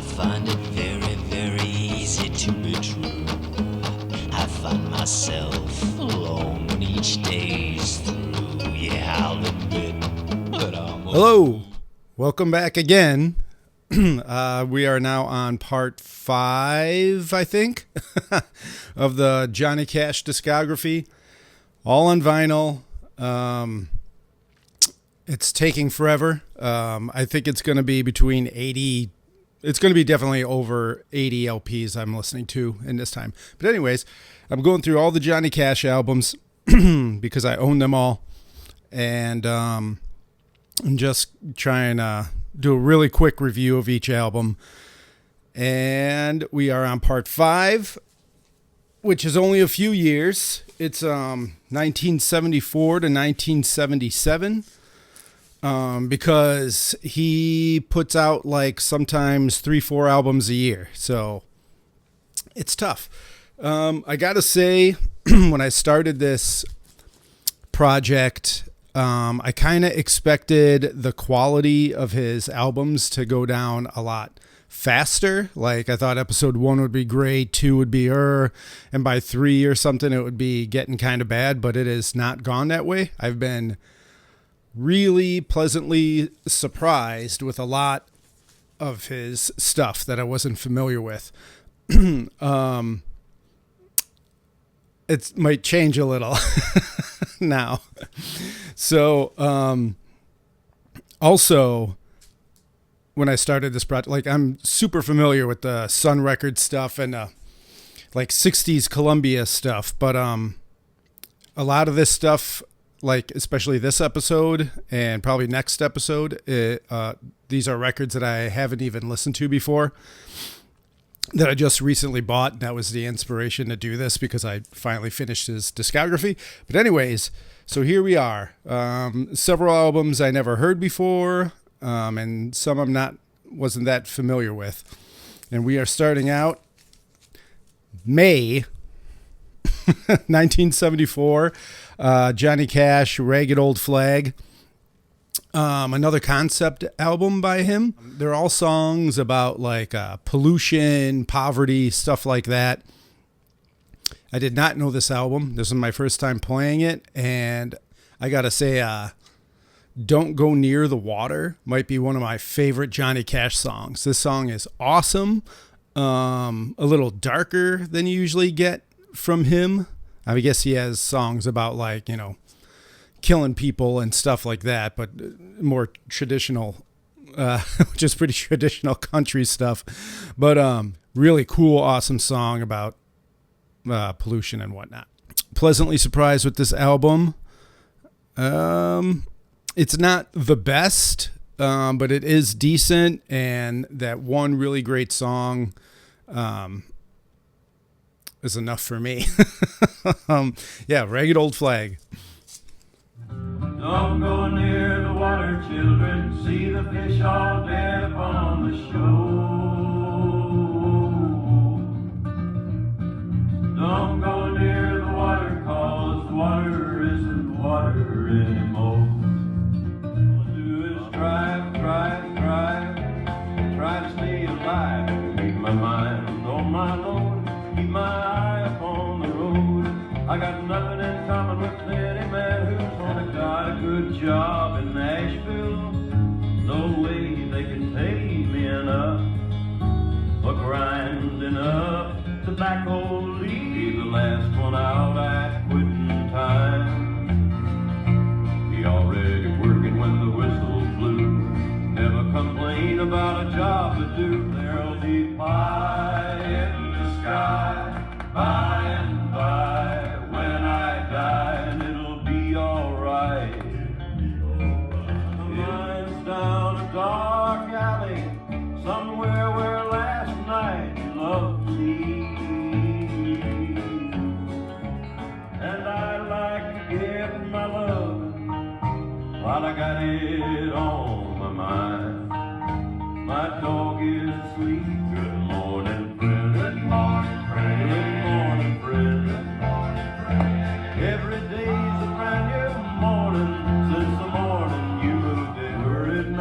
find it very, very easy to be true. I find myself alone each day's through. Yeah, I'll admit, but Hello, welcome back again. We are now on part 5, I think, of the Johnny Cash discography, all on vinyl. It's taking forever. I think it's going to be between 80. It's going to be definitely over 80 LPs I'm listening to in this time. But anyways, I'm going through all the Johnny Cash albums because I own them all. And I'm just trying to do a really quick review of each album. And we are on part 5, which is only a few years. It's 1974 to 1977. Because he puts out like sometimes 3-4 albums a year. So it's tough. I gotta say, when I started this project, I kind of expected the quality of his albums to go down a lot faster. Like I thought episode 1 would be great, 2 would be and by 3 or something it would be getting kind of bad, but it has not gone that way. I've been really pleasantly surprised with a lot of his stuff that I wasn't familiar with. It might change a little now. So, also when I started this project, like I'm super familiar with the Sun Records stuff and, like 60s Columbia stuff, but, a lot of this stuff, like especially this episode and probably next episode, these are records that I haven't even listened to before that I just recently bought. And that was the inspiration to do this because I finally finished his discography. But anyways, so here we are. Several albums I never heard before, and some wasn't that familiar with. And we are starting out May 1974. Johnny Cash, Ragged Old Flag. Another concept album by him. They're all songs about like pollution, poverty, stuff like that. I did not know this album. This is my first time playing it, and I gotta say, Don't Go Near the Water might be one of my favorite Johnny Cash songs. This song is awesome. A little darker than you usually get from him. I guess he has songs about like, killing people and stuff like that, but more traditional, which is pretty traditional country stuff. But really cool, awesome song about pollution and whatnot. Pleasantly surprised with this album. It's not the best, but it is decent, and that one really great song is enough for me. Yeah, Ragged Old Flag. Don't go near the water, children. See the fish all dead upon the shore. Don't go near the water, 'cause the water isn't water anymore. All I do is drive to stay alive. Keep my mind on my load, keep my eye upon the road. I got nothing in common with any man who's only got a good job in Nashville. No way they can pay me enough for grinding up tobacco leaf. The last one out at quitting time. He already working when the whistle blew. Never complain about a job to do. There'll be pie in the sky by and by. When I die, and it'll be alright. Mine's down a dark alley, somewhere where last night loved me. And I like to give my love while I got it on my mind. My dog is asleep. Good morning, friend. Good morning, friend. Good morning, friend. Good morning, friend. Every day's a brand new morning since the morning you moved in. Worried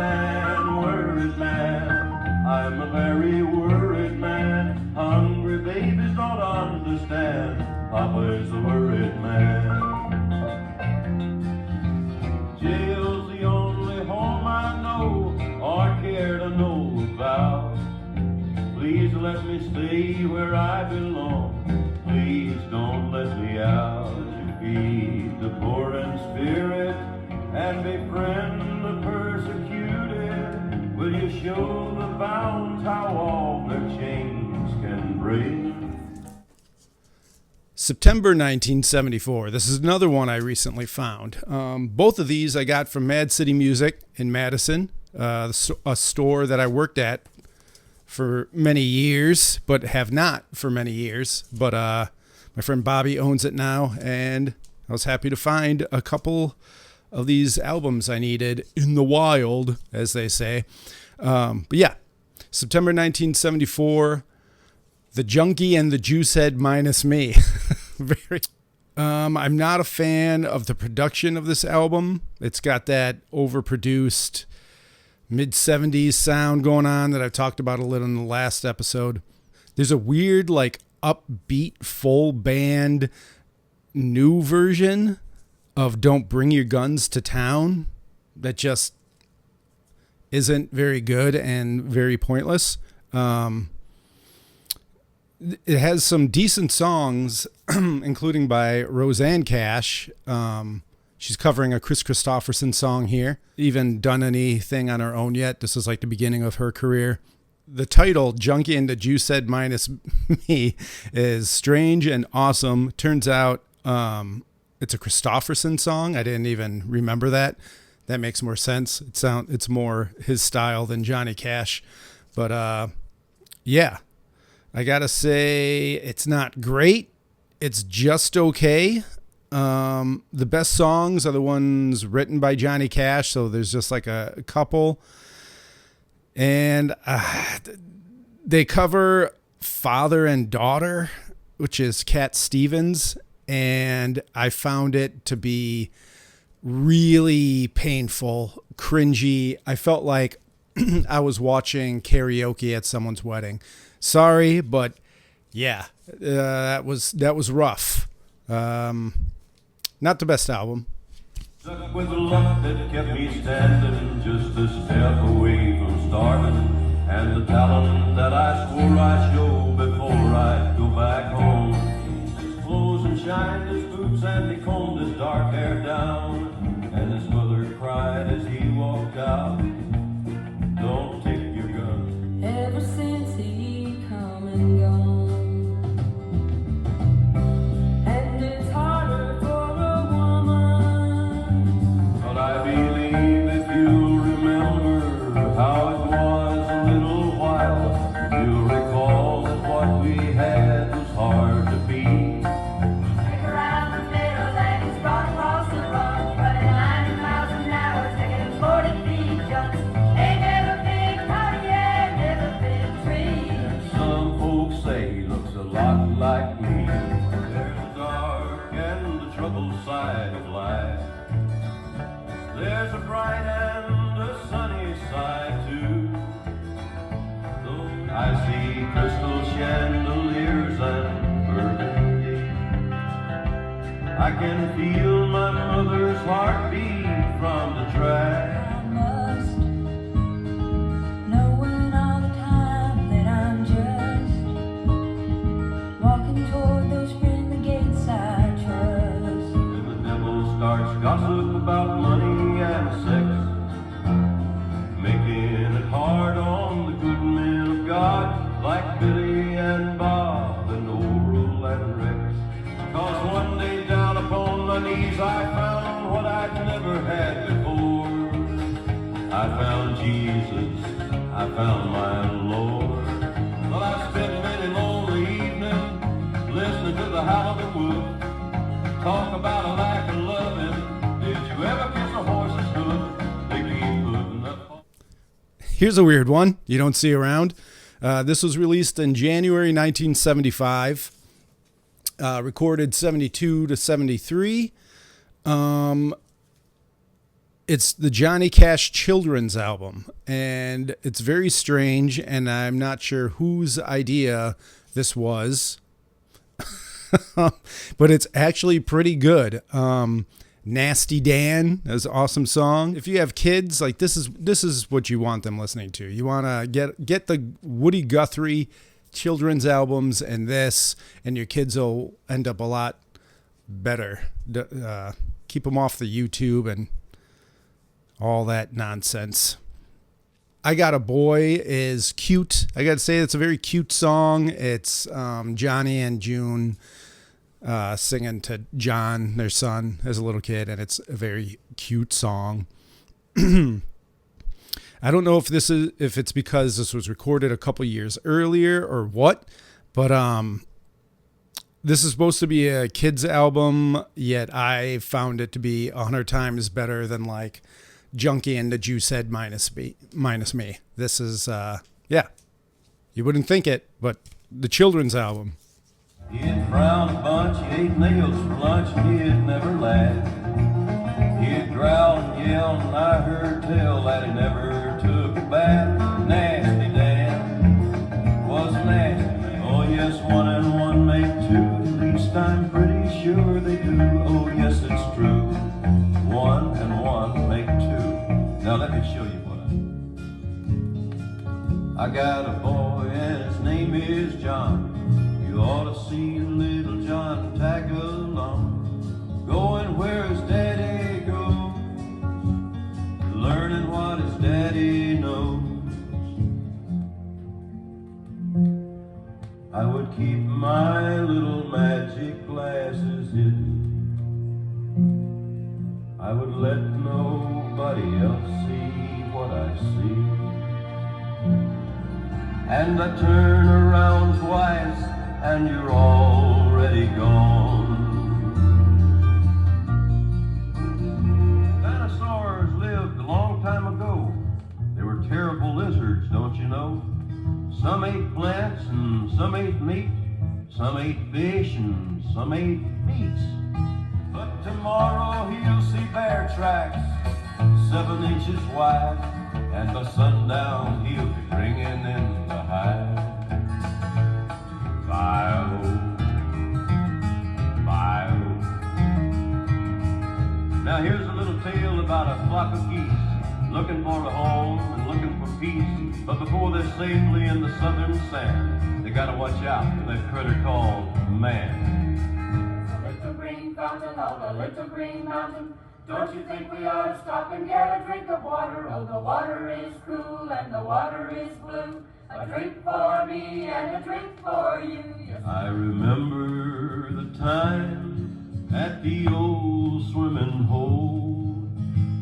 man, I'm a very worried man. Hungry babies don't understand. Papa is the worried man. Jail's the only home I know or care to know about. Please let me stay where I belong. Please don't let me out. You feed the poor in spirit and befriend the persecuted. Will you show the bounds how all their chains can break? September 1974. This is another one I recently found. Both of these I got from Mad City Music in Madison, a store that I worked at for many years, but have not for many years. But my friend Bobby owns it now, and I was happy to find a couple of these albums I needed in the wild, as they say. But yeah, September 1974, The Junky and the Juicehead minus me. Very. I'm not a fan of the production of this album. It's got that overproduced mid-70s sound going on that I've talked about a little in the last episode. There's a weird, like, upbeat, full band new version of Don't Bring Your Guns to Town that just isn't very good and very pointless. It has some decent songs, including by Roseanne Cash. She's covering a Chris Christopherson song here. Even done anything on her own yet. This is like the beginning of her career. The title, Junky and the Juicehead minus me, is strange and awesome. Turns out it's a Christopherson song. I didn't even remember that. That makes more sense. It's more his style than Johnny Cash. But yeah, I gotta say it's not great. It's just okay. The best songs are the ones written by Johnny Cash, so there's just like a couple. And they cover Father and Daughter, which is Cat Stevens, and I found it to be really painful, cringy. I felt like I was watching karaoke at someone's wedding. Sorry, but yeah, that was rough. Not the best album. Stuck with the luck that kept me standing just a step away from starving, and the talent that I swore I'd show before I'd go back home. His clothes and shined his boots and he combed his dark hair down, and his mother cried as he walked out, "Don't take your gun." Ever since he come and gone. And it's harder for a woman. But I believe if you'll remember how it was a little while, you'll recall that what we had was hard to beat. Stick around the middle and he's brought across the road, running 90 miles an hour, taking 40 feet jumps. Ain't never been caught yet, never been treed. Some folks say he looks a lot like me. There's the dark and the troubled side of life. There's a bright and a sunny side too. Though I see crystal chandeliers and burgundy, I can feel my mother's heartbeat from the track. I must, knowing all the time that I'm just walking toward those friendly gates I trust. When the devil starts gossip about money and sex, making it hard on the good men of God like Billy and Bob and Oral and Rex. 'Cause one day down upon my knees I found what I'd never had before. I found Jesus, I found my Lord. Well, I spent many lonely evenings listening to the howl of the wood. Talk about a lack of loving. Did you ever kiss a horse's hoof? They keep putting up. Here's a weird one you don't see around. This was released in January 1975, recorded 72 to 73. It's the Johnny Cash children's album, and it's very strange, and I'm not sure whose idea this was, but it's actually pretty good. Nasty Dan is an awesome song. If you have kids, like this is what you want them listening to. You want to get the Woody Guthrie children's albums and this, and your kids will end up a lot better. Keep them off the YouTube and all that nonsense. I Got a Boy is cute. I got to say, it's a very cute song. It's Johnny and June singing to John, their son, as a little kid, and it's a very cute song. I don't know if it's because this was recorded a couple years earlier or what, but this is supposed to be a kids album, yet I found it to be 100 times better than like Junky and the Juice Head minus me. This is you wouldn't think it, but the children's album. He had frowned a bunch, he ate nails for lunch, and he'd never laugh. He'd growl and yell, and I heard tell that he never took a bath. Nasty Dan was nasty. Oh yes, 1 and 1 make 2. At least I'm pretty sure they do. Oh yes, it's true. 1 and 1 make 2. Now let me show you what I got a boy and his name is John. You ought to see little John tag along, going where his daddy goes, learning what his daddy knows. I would keep my little magic glasses hidden. I would let nobody else see what I see. And I turn around twice and you're already gone. Dinosaurs lived a long time ago. They were terrible lizards, don't you know? Some ate plants and some ate meat. Some ate fish and some ate meats. But tomorrow he'll see bear tracks 7 inches wide, and by sundown he'll be bringing in the hide. Now here's a little tale about a flock of geese looking for a home and looking for peace. But before they're safely in the southern sand, they gotta watch out for that critter called man. A little green fountain on a little green mountain. Don't you think we ought to stop and get a drink of water? Oh, the water is cool and the water is blue. A drink for me and a drink for you. Yes. I remember the time at the old swimming hole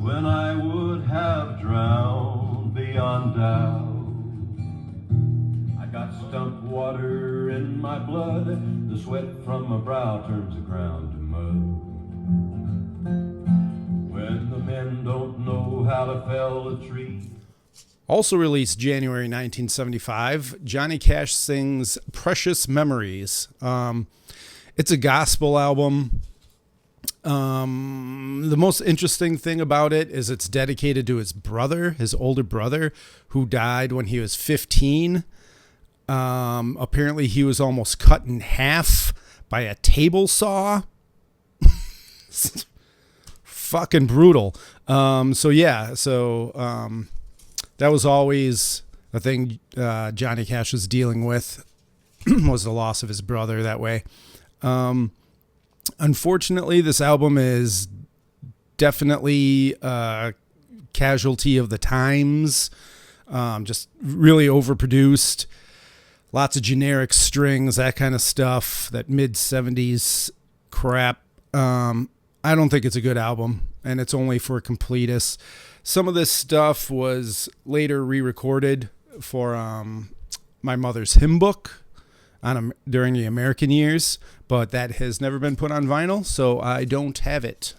when I would have drowned beyond doubt. I got stump water in my blood. The sweat from my brow turns the ground to mud. When the men don't know how to fell a tree. Also released January 1975, Johnny Cash sings Precious Memories. It's a gospel album. The most interesting thing about it is it's dedicated to his brother, his older brother, who died when he was 15. Apparently he was almost cut in half by a table saw. Fucking brutal. That was always the thing Johnny Cash was dealing with, was the loss of his brother that way. Unfortunately, this album is definitely a casualty of the times. Just really overproduced. Lots of generic strings, that kind of stuff, that mid-70s crap. I don't think it's a good album, and it's only for completists. Some of this stuff was later re-recorded for My Mother's Hymn Book during the American years, but that has never been put on vinyl, so I don't have it.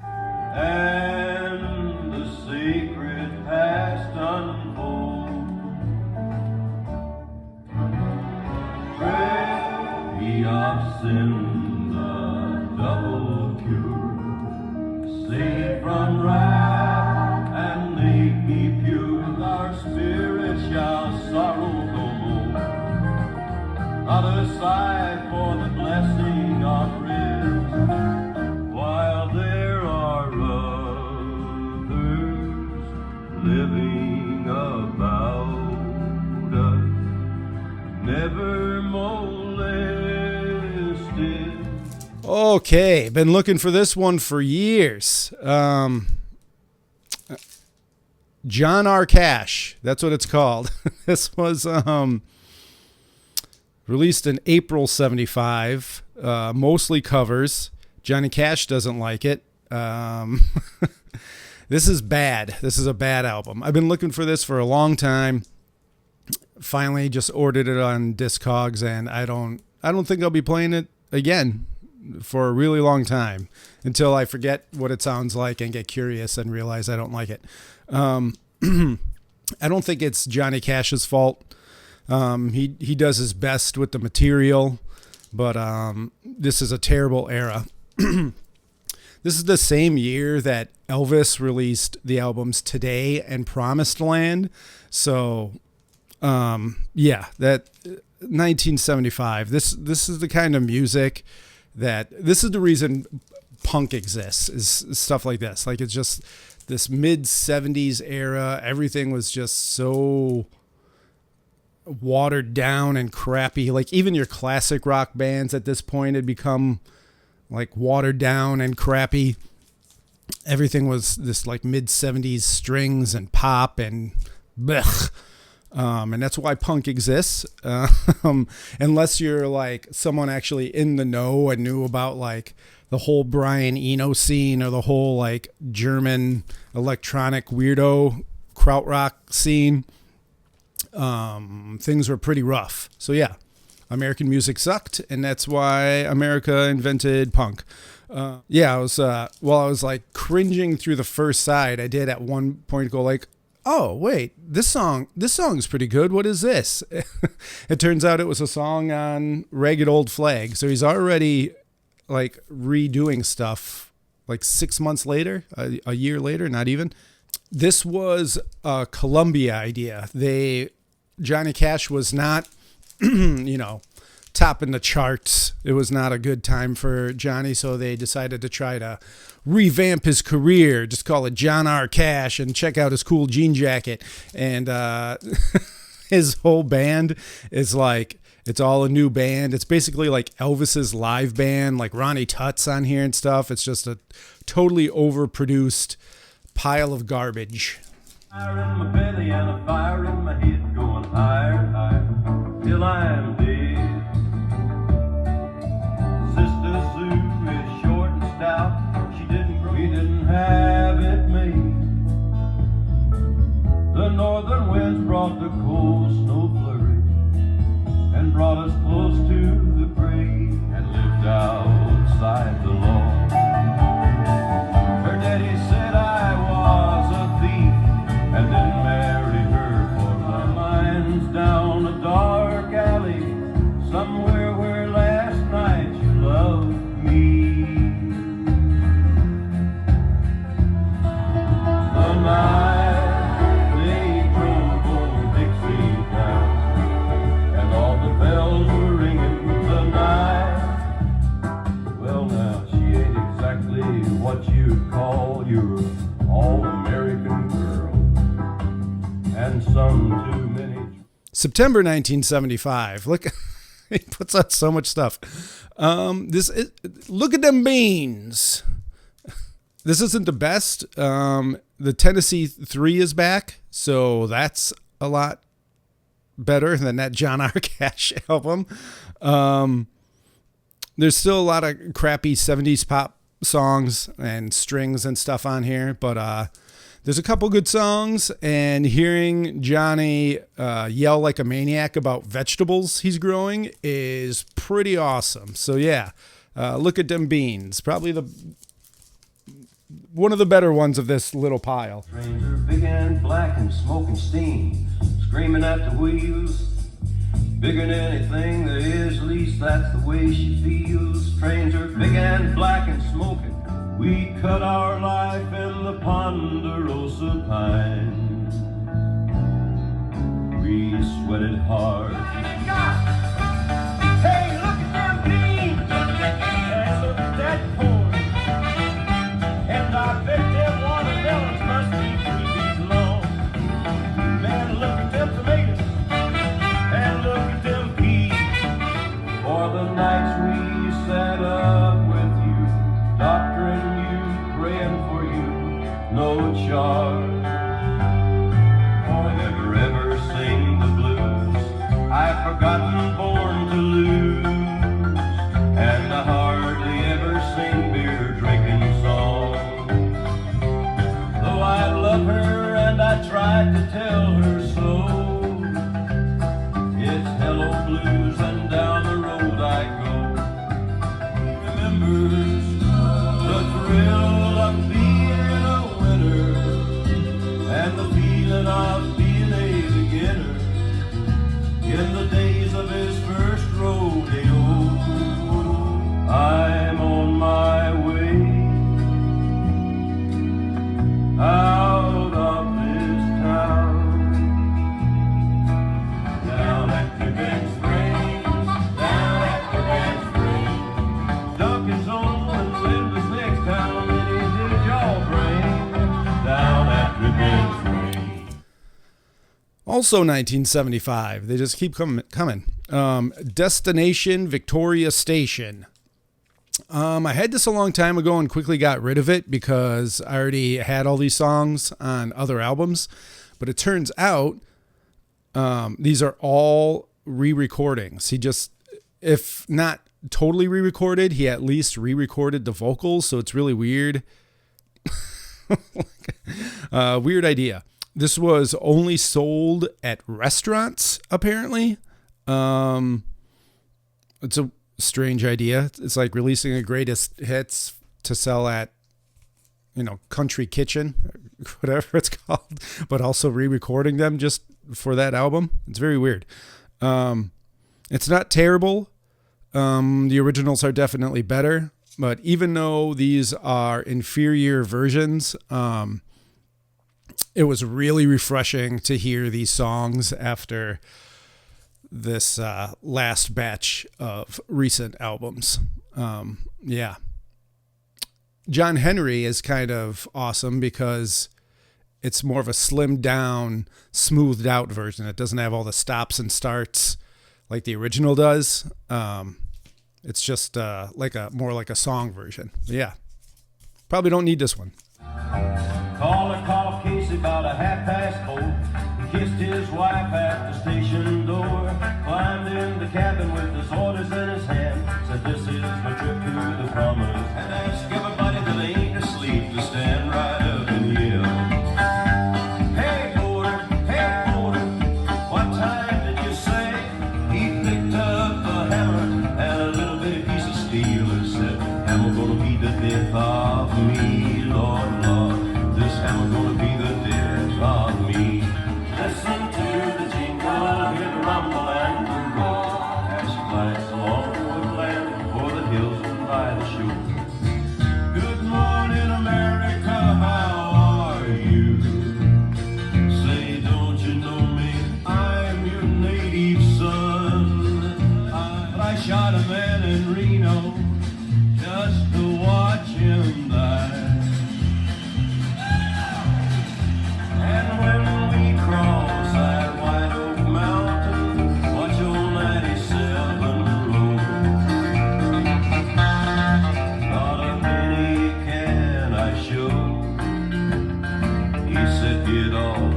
And the sacred past unfolds. Pray of sin, the double cure, saved from wrath. for the blessing of ribs, while there are others living about us, never molested. Okay, been looking for this one for years. John R. Cash, that's what it's called. This was released in April 75, mostly covers. Johnny Cash doesn't like it. This is bad. This is a bad album. I've been looking for this for a long time. Finally just ordered it on Discogs, and I don't think I'll be playing it again for a really long time until I forget what it sounds like and get curious and realize I don't like it. I don't think it's Johnny Cash's fault. He does his best with the material, but this is a terrible era. This is the same year that Elvis released the albums Today and Promised Land. So, yeah, that 1975. This is the kind of music this is the reason punk exists, is stuff like this. Like, it's just this mid-70s era. Everything was just so watered down and crappy. Like, even your classic rock bands at this point had become like watered down and crappy. Everything was this like mid-70s strings and pop and blech. And that's why punk exists. Unless you're like someone actually in the know and knew about like the whole Brian Eno scene or the whole like German electronic weirdo krautrock scene. Things were pretty rough. So yeah, American music sucked, and that's why America invented punk. Yeah, I was like cringing through the first side, I did at one point go like, oh wait, this song's pretty good. What is this? It turns out it was a song on Ragged Old Flag. So he's already like redoing stuff like 6 months later, a year later, not even. This was a Columbia idea. Johnny Cash was not, topping the charts. It was not a good time for Johnny, so they decided to try to revamp his career. Just call it John R. Cash and check out his cool jean jacket. And his whole band is like, it's all a new band. It's basically like Elvis's live band, like Ronnie Tut's on here and stuff. It's just a totally overproduced pile of garbage. Fire in my belly and a fire in my head, going higher, higher, till I am dead. Sister Sue is short and stout. We didn't have it made. The northern winds brought the cold snow flurry and brought us close to the grave and lived outside the law. Her daddy said I was a thief and didn't marry her, for my mind's down a dark alley somewhere where last night you loved me. The night they drove old Dixie down and all the bells were ringing. The night, well now she ain't exactly what you'd call your all-American girl, and some too many. September 1975. Look, he puts out so much stuff. Look at them beans. This isn't the best. The Tennessee 3 is back, so that's a lot better than that John R. Cash album. There's still a lot of crappy 70s pop songs and strings and stuff on here, but there's a couple good songs, and hearing Johnny yell like a maniac about vegetables he's growing is pretty awesome. So yeah, look at them beans. Probably one of the better ones of this little pile. Trains are big and black and smoking steam, screaming at the wheels. Bigger than anything there is, at least that's the way she feels. Trains are big and black and smoking. We cut our life in the Ponderosa pine. We sweated hard. Hey, look at them wasn't born to lose, and I hardly ever sing beer drinking songs. Though I love her and I tried to tell her so, it's hello blues and down the road I go. Remembers the thrill of being a winner and the feeling of being a beginner in the days of his first rodeo. I'm on my way out of this town, down at the Big Springs, down at the Big Springs. Duncan's on and Linda's next town, and he did y'all bring down at the Big Springs. Also 1975. They just keep coming. Destination Victoria Station. I had this a long time ago and quickly got rid of it because I already had all these songs on other albums. But it turns out these are all re-recordings. He just, if not totally re-recorded, he at least re-recorded the vocals. So it's really weird. Weird idea. This was only sold at restaurants, apparently. It's a strange idea. It's like releasing a greatest hits to sell at, Country Kitchen, whatever it's called, but also re-recording them just for that album. It's very weird. It's not terrible. The originals are definitely better, but even though these are inferior versions, it was really refreshing to hear these songs after this last batch of recent albums. Yeah. John Henry is kind of awesome because it's more of a slimmed down, smoothed out version. It doesn't have all the stops and starts like the original does. It's just more like a song version. Yeah. Probably don't need this one. Call Casey about 4:30. He kissed his wife at the station door, climbed in the cabin with his orders in his hand, said this is my trip to the promise, and asked everybody that ain't asleep to stand right up and yell, hey porter, what time did you say? He picked up a hammer and a little bitty piece of steel and said, hammer gonna be the death of me, Lord, Lord. This hammer gonna be the death of me. Listen to the jingle, hear the rumble and the roar, as she glides along the woodland o'er the hills and by the shore. Good morning, America, how are you? Say, don't you know me? I'm your native son. I shot a man in Reno just to watch him die. And when we cross that white oak mountain, watch old 97 roll. Not a penny can I show. He said, get off,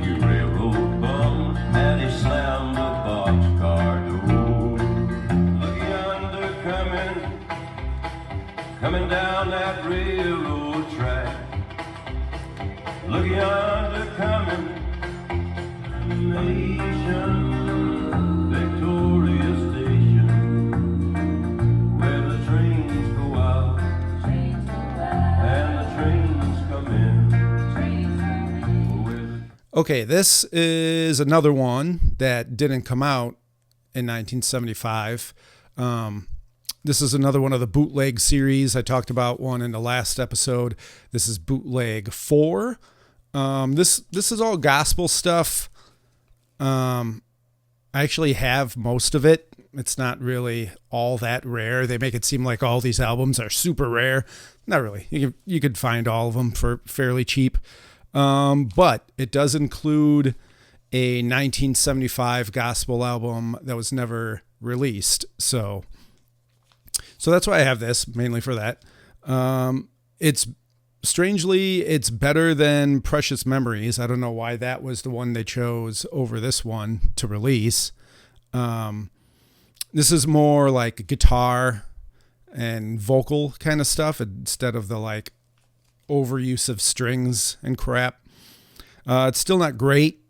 you railroad bum, and he slammed the boxcar door. Look yonder coming down that railroad track. Look yonder coming, nation, Victoria Station, where the trains go out and the trains come in. Okay, this is another one that didn't come out in 1975. This is another one of the bootleg series. I talked about one in the last episode. This is bootleg 4. This is all gospel stuff. I actually have most of it. It's not really all that rare. They make it seem like all these albums are super rare. Not really. You could find all of them for fairly cheap. But it does include a 1975 gospel album that was never released. So that's why I have this, mainly for that. It's better than Precious Memories. I don't know why that was the one they chose over this one to release. This is more like guitar and vocal kind of stuff instead of the like overuse of strings and crap. It's still not great.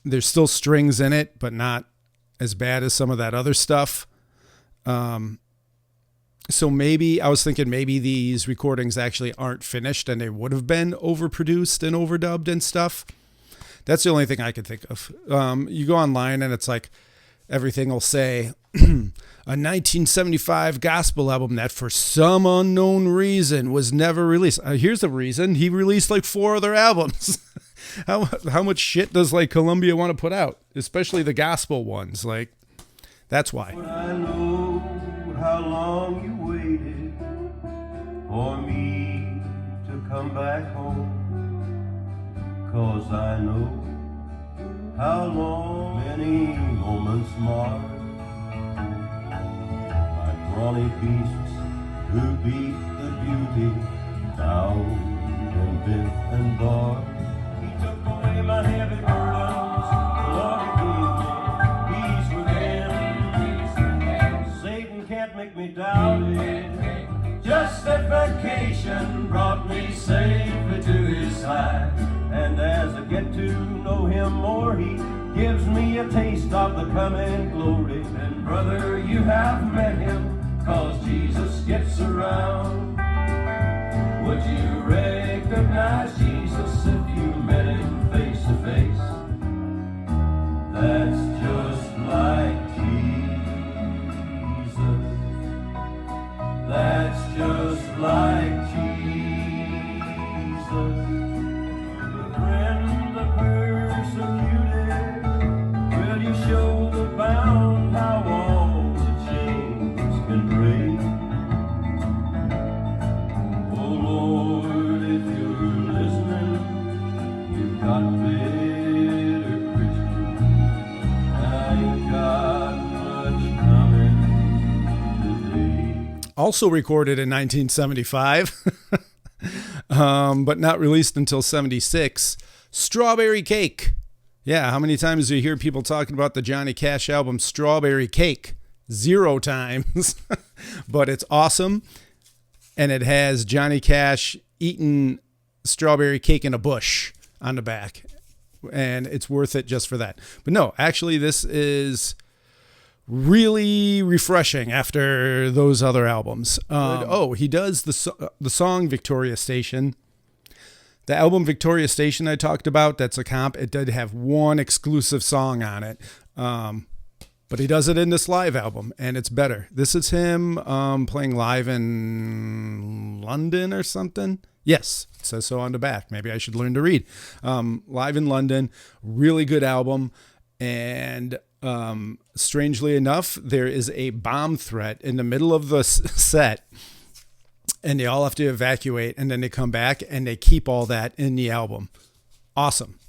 There's still strings in it, but not as bad as some of that other stuff. So maybe I was thinking maybe these recordings actually aren't finished and they would have been overproduced and overdubbed and stuff. That's the only thing I could think of. You go online and it's like everything will say a 1975 gospel album that for some unknown reason was never released. Here's the reason. He released like 4 other albums. How much shit does like Columbia want to put out? Especially the gospel ones. Like, that's why. But I know how long you waited for me to come back home. 'Cause I know how long many moments mark like brawny beasts who beat the beauty bound and bent and barred. He took away my heavy burdens, Lord, he gave me peace within. Satan can't make me doubt it. Just that vacation brought me safely to his side. And as I get to know him more, he gives me a taste of the coming glory. And brother, you have met him, 'cause Jesus gets around. Would you recognize Jesus if you met him face to face? That's just like Jesus. That's just like Jesus. The friend, the persecuted, will you show the bound how all the chains can break? Oh Lord, if you're listening, you've got better Christians. I ain't got much coming today. Also recorded in 1975, but not released until 76. Strawberry Cake. Yeah, how many times do you hear people talking about the Johnny Cash album Strawberry Cake? 0 times. But it's awesome. And it has Johnny Cash eating strawberry cake in a bush on the back. And it's worth it just for that. But no, actually, this is really refreshing after those other albums. He does the song Victoria Station. The album Victoria Station I talked about, that's a comp. It did have one exclusive song on it. But he does it in this live album, and it's better. This is him playing live in London or something. Yes, it says so on the back. Maybe I should learn to read. Live in London, really good album. And strangely enough, there is a bomb threat in the middle of the set, and they all have to evacuate, and then they come back, and they keep all that in the album. Awesome.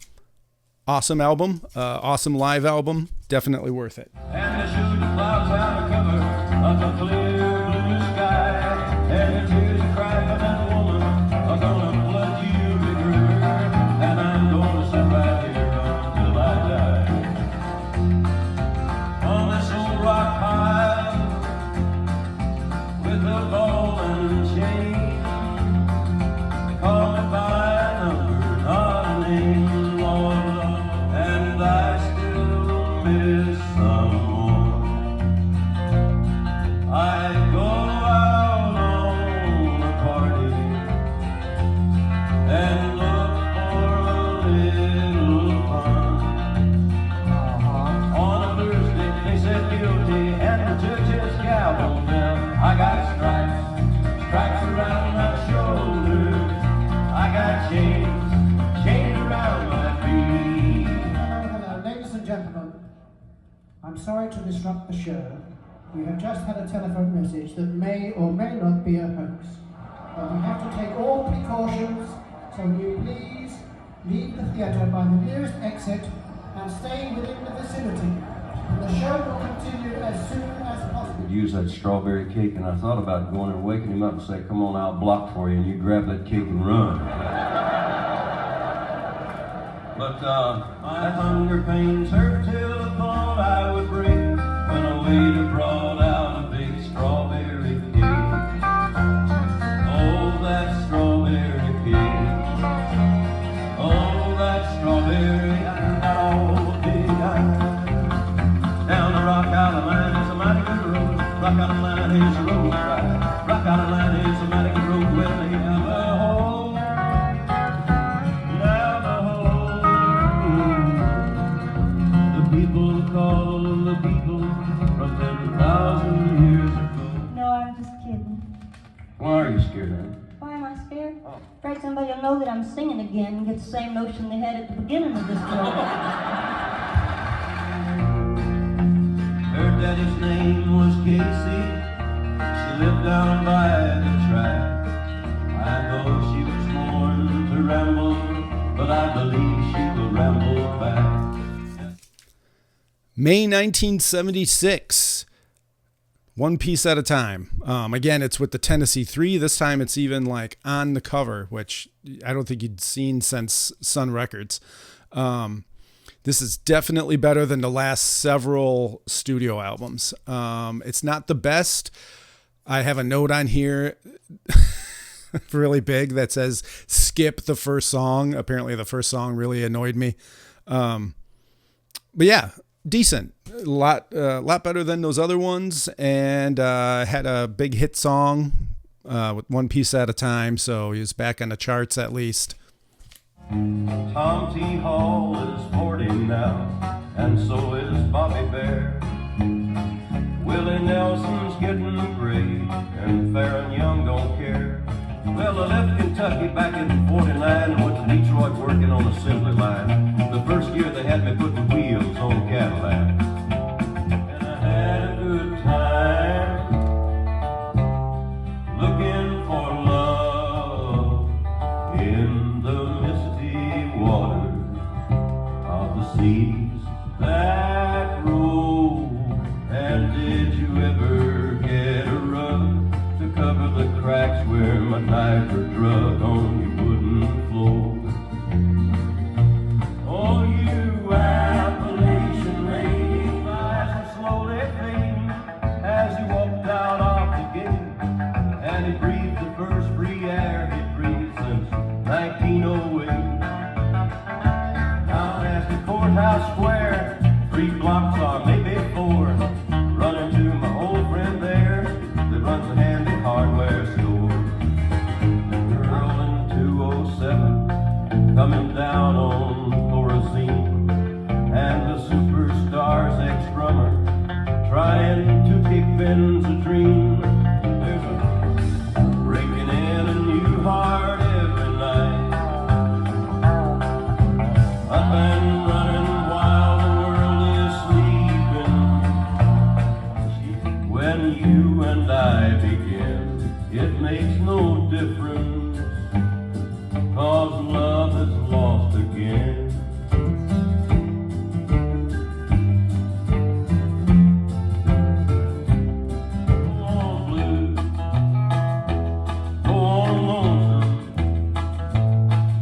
Awesome album. Awesome live album. Definitely worth it. And they shoot the clouds out of cover of the clear blue sky. And the tears of cry for that woman are gonna flood you, big river. And I'm gonna sit right here until I die. On this old rock pile with a ball and chain. They call me by a number, not a name, Lord. And I still miss someone. I go out on a party and look for a little fun. On a Thursday they said guilty and the judge's gavel fell. I got stripes around my shoulders. I got chains around my feet. Hello, ladies and gentlemen. I'm sorry to disrupt the show. We have just had a telephone message that may or may not be a hoax. But we have to take all precautions, so will you please leave the theatre by the nearest exit and stay within the vicinity. And the show will continue as soon as possible. Use that strawberry cake, and I thought about going and waking him up and say, come on, I'll block for you, and you grab that cake and run. But my hunger pains hurt till the thought I would break. Rock Island is a mighty good road. Rock Island is a road ride. Rock Island is a mighty good road with the Navajo. Navajo. The people call the people from 10,000 years ago. No, I'm just kidding. Why are you scared, man? Why am I scared? Afraid somebody will know that I'm singing again and get the same notion they had at the beginning of this program. Her daddy's name was Casey. She lived down by the track. I know she was born to ramble, but I believe she will ramble back. May 1976. One Piece at a Time. Again, it's with the Tennessee 3. This time it's even like on the cover, which I don't think you'd seen since Sun Records. This is definitely better than the last several studio albums. It's not the best. I have a note on here really big that says skip the first song. Apparently the first song really annoyed me. But yeah, decent. A lot better than those other ones, and had a big hit song with One Piece at a Time, so he was back on the charts at least. Tom T. Hall is 40 now, and so is Bobby Bear. Willie Nelson's getting gray, and Fair and Young don't care. Well, I left Kentucky back in 49 and went to Detroit working on the assembly line. The first year they had me putting wheels on Cadillacs. And I had a good time looking for love in the misty water of the seas that roll. And did you ever get a rug to cover the cracks where my knife or drug on your wooden floor? Oh, you Appalachian lady, eyes were slowly fading as he walked out of the gate, and he breathed the first free air he'd breathed since 1908. Down at the courthouse square, 3 blocks or maybe 4, running to my old friend there that runs a handy hardware store. The girl in 207 coming down on Thorazine, and the superstar's ex-drummer trying to kick Ben's a dream. There's a breaking in a new heart every night, up and running while the world is sleeping. When you and I begin, it makes no difference, 'cause love is lost again. Go on, blue, go on, lonesome,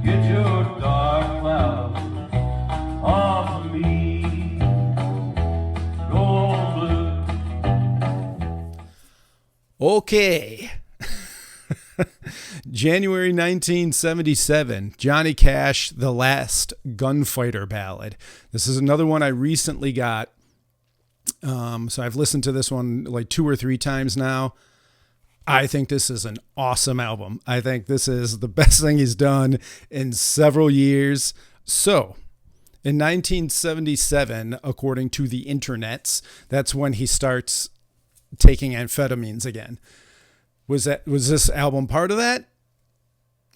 get your dark clouds off of me. Go on, blue. Okay. January 1977, Johnny Cash, The Last Gunfighter Ballad. This is another one I recently got. So I've listened to this one like 2 or 3 times now. I think this is an awesome album. I think this is the best thing he's done in several years. So, in 1977, according to the internets, that's when he starts taking amphetamines again. Was this album part of that?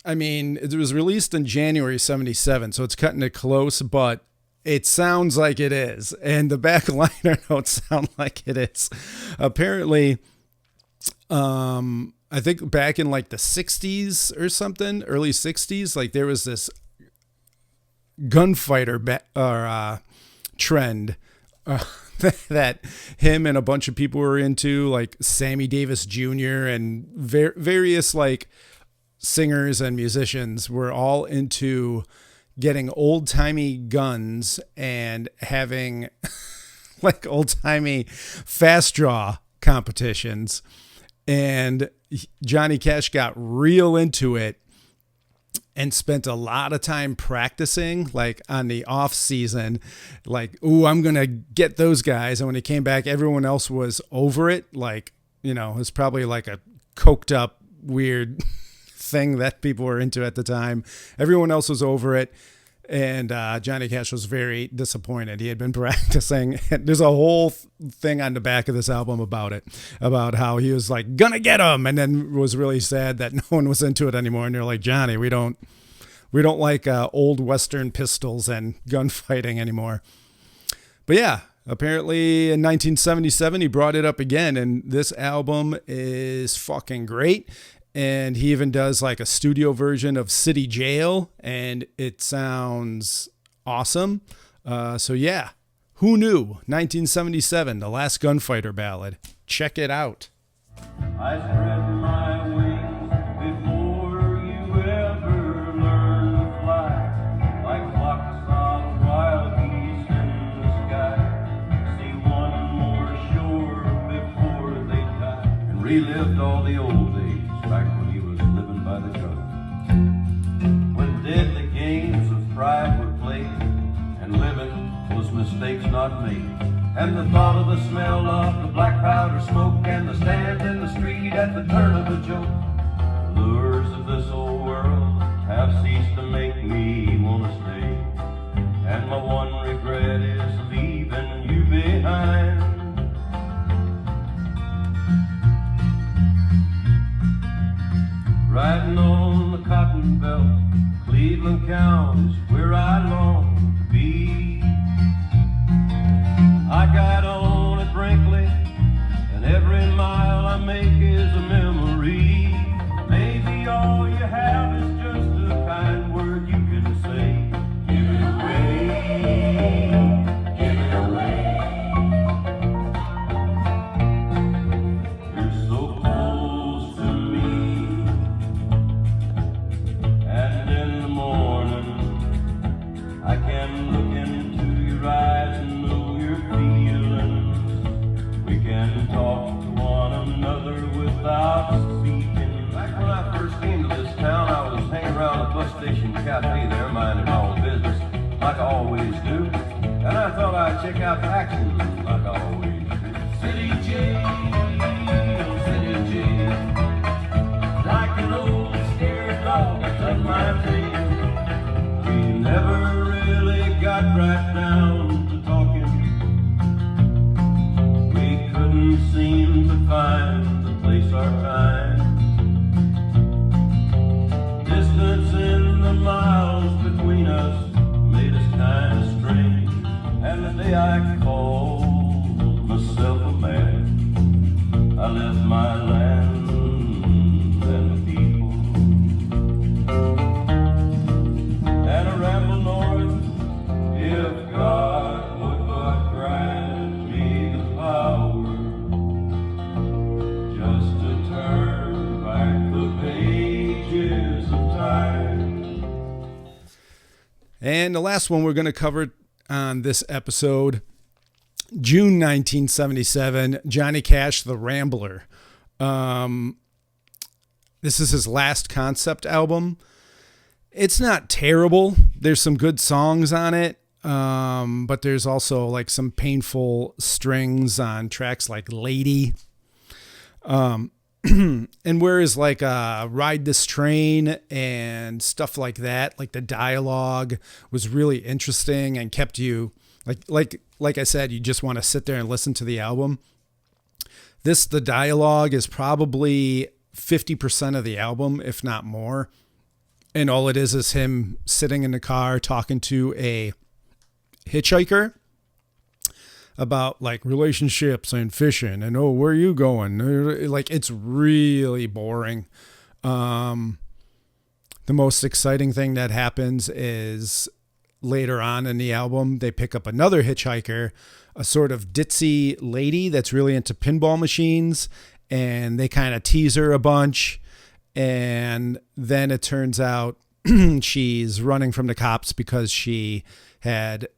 I mean, it was released in January 77, so it's cutting it close, but it sounds like it is. And the back liner notes sound like it is. Apparently, I think back in like the 60s or something, early 60s, like there was this gunfighter trend that him and a bunch of people were into, like Sammy Davis Jr. and various like singers and musicians were all into getting old-timey guns and having like old-timey fast draw competitions. And Johnny Cash got real into it and spent a lot of time practicing, like on the off season, like, ooh, I'm going to get those guys. And when he came back, everyone else was over it. Like, you know, it was probably like a coked up, weird thing that people were into at the time. Everyone else was over it. And Johnny Cash was very disappointed. He had been practicing. There's a whole thing on the back of this album about it, about how he was like, gonna get him, and then was really sad that no one was into it anymore. And they're like, Johnny, we don't like old Western pistols and gunfighting anymore. But yeah, apparently in 1977, he brought it up again. And this album is fucking great. And he even does like a studio version of City Jail, and it sounds awesome. So yeah, who knew? 1977, the Last Gunfighter Ballad. Check it out. I spread my wings before you ever learn to fly, like flocks of wild geese in the sky. See one more shore before they die, and relived all the old days. Back when he was living by the gun, when deadly games of pride were played, and living was mistakes not made, and the thought of the smell of the black powder smoke, and the stand in the street at the turn of a joke. The lures of this old world have ceased to make me want to stay, and my one regret is leaving you behind. Riding on the cotton belt, Cleveland County's where I long to be. I got on at Brinkley, and every mile I make is a memory. Maybe all you have is just a kind word you can say. Give it away, give it away. You're so close to me. And in the morning, I can look into your eyes and know your feelings. We can talk to one another without speaking. Back when I first came to this town, I was hanging around the bus station cafe there, minding my own business, like I always do. And I thought I'd check out the action, like I always do. City jail, city jail, like an old scared dog that took my tail. We never really got right down to talking. We couldn't seem to find the place or time. Distance in the miles between us made us kind of strange. And the day I called myself a man, I left my land and the people, and I rambled north. If God would but grant me the power just to turn back the pages of time. And the last one we're going to cover on this episode, June 1977, Johnny Cash, The Rambler. This is his last concept album. It's not terrible. There's some good songs on it, but there's also like some painful strings on tracks like Lady. And whereas like Ride This Train and stuff like that, like the dialogue was really interesting and kept you like I said, you just want to sit there and listen to the album. The dialogue is probably 50% of the album, if not more. And all it is him sitting in the car talking to a hitchhiker about like relationships and fishing and, oh, where are you going? Like, it's really boring. The most exciting thing that happens is later on in the album, they pick up another hitchhiker, a sort of ditzy lady that's really into pinball machines, and they kind of tease her a bunch. And then it turns out she's running from the cops because she had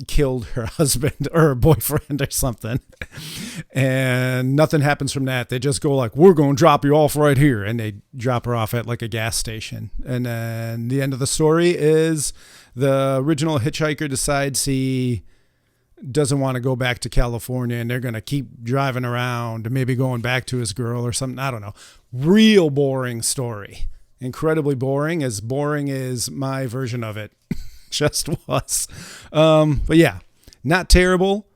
killed her husband or her boyfriend or something. And nothing happens from that. They just go like, we're going to drop you off right here. And they drop her off at like a gas station. And then the end of the story is the original hitchhiker decides he doesn't want to go back to California, and they're going to keep driving around, maybe going back to his girl or something. I don't know. Real boring story. Incredibly boring as my version of it just was. But yeah, not terrible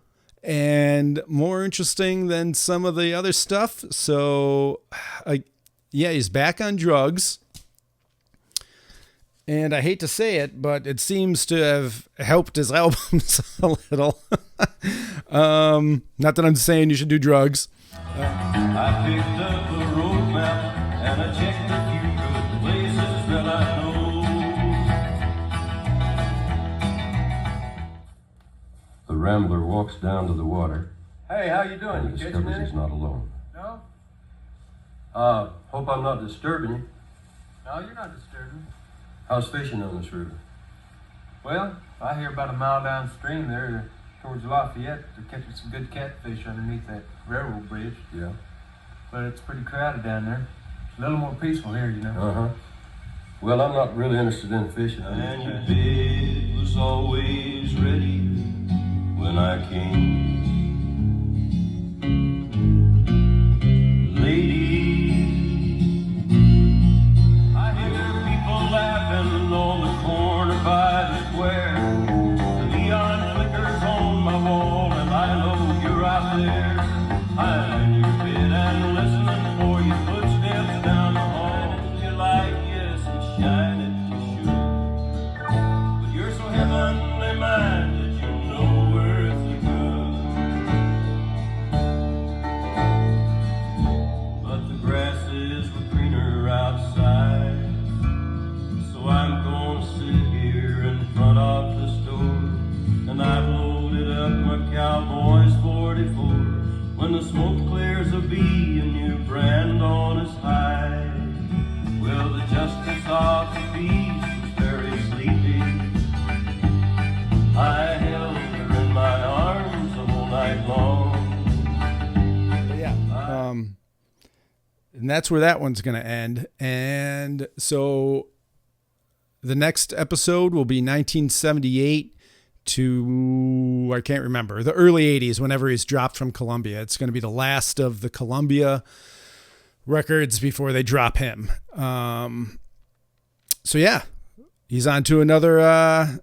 and more interesting than some of the other stuff. So yeah, he's back on drugs. And I hate to say it, but it seems to have helped his albums a little. Not that I'm saying you should do drugs. I picked up a road map and I checked a few good places that I know. The Rambler walks down to the water. Hey, how you doing? And You discovers catching he's any? not alone. No? Hope I'm not disturbing you. No, you're not disturbing. How's fishing on this river? Well, I hear about a mile downstream there towards Lafayette. They're catching some good catfish underneath that railroad bridge. Yeah. But it's pretty crowded down there. It's a little more peaceful here, you know. Uh-huh. Well, I'm not really interested in fishing. And your bed was always ready when I came. Lady, I hear people laughing on the corner by the square. The neon flickers on my wall, and I know you're out there. I'm in your bed and listening for your footsteps down the hall. You like, yes, it's shining to shoot. But you're so heavenly minded, you know worth the good. But the grasses were greener outside. So I'm gonna sit here in front of the store, and I've loaded up my Cowboys 44. When the smoke clears a B and your brand on his hide, well, the justice of the peace was very sleepy. I held her in my arms the whole night long. But yeah. And that's where that one's going to end. And so the next episode will be 1978 to, I can't remember, the early 80s, whenever he's dropped from Columbia. It's going to be the last of the Columbia records before they drop him. So yeah, he's on to another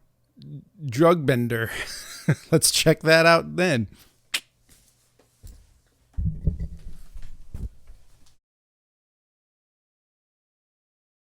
drug bender. Let's check that out then.